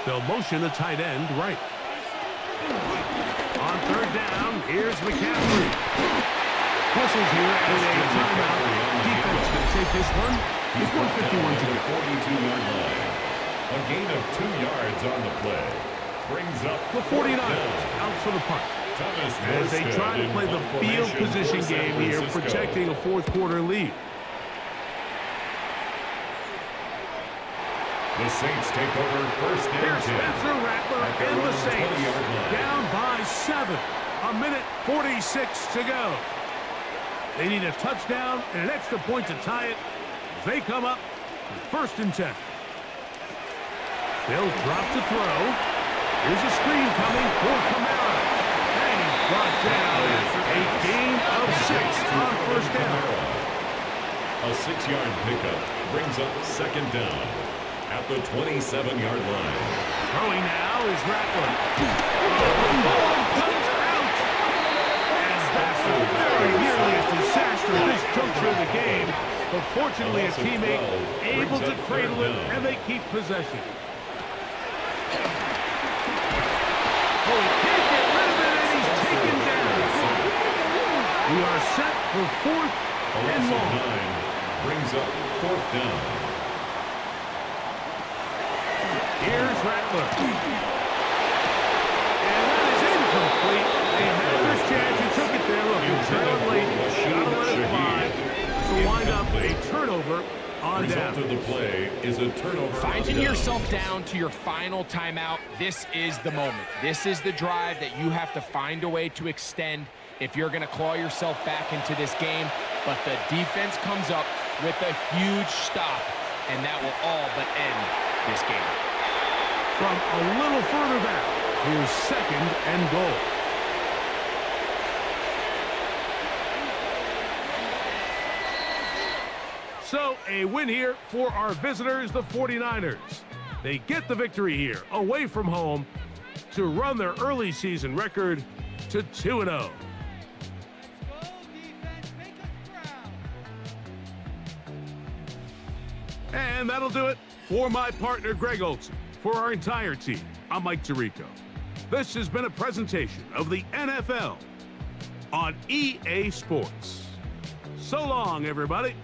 They'll motion the tight end right. On 3rd down, here's McCaffrey. Whistles here and a timeout. Defense going to take this one. It's 1:51 to go. 42-yard line. A gain of 2 yards on the play. Brings up the 49ers out for the punt. As they try to play the field position game here, protecting a 4th quarter lead. The Saints take over 1st and 10. Here's Spencer Rattler and the Saints down by 7. 1:46 to go. They need a touchdown and an extra point to tie it. They come up with 1st and 10. They'll drop to throw. Here's a screen coming for Kamara. And he's brought down after a gain of 6 on 1st down. A 6-yard pickup brings up 2nd down at the 27-yard line. Throwing now is Rattler. The ball comes out. And that's very nearly a disaster at this juncture of the game. But fortunately, a teammate able to cradle it, and they keep possession. Oh, he can't get rid of it, and he's taken down. We are set for 4th and long. Brings up 4th down. Here's Rattler. And that is incomplete. They had their chance. He took it there. Look, he's trailing late. Gotta let it fly. So wind up a turnover on down. Result of the play is a turnover. Finding yourself down to your final timeout, this is the moment. This is the drive that you have to find a way to extend if you're going to claw yourself back into this game. But the defense comes up with a huge stop, and that will all but end this game. From a little further back, here's 2nd and goal. So, a win here for our visitors, the 49ers. They get the victory here, away from home, to run their early season record to 2-0. And that'll do it for my partner, Greg Olson. For our entire team, I'm Mike Tirico. This has been a presentation of the NFL on EA Sports. So long, everybody.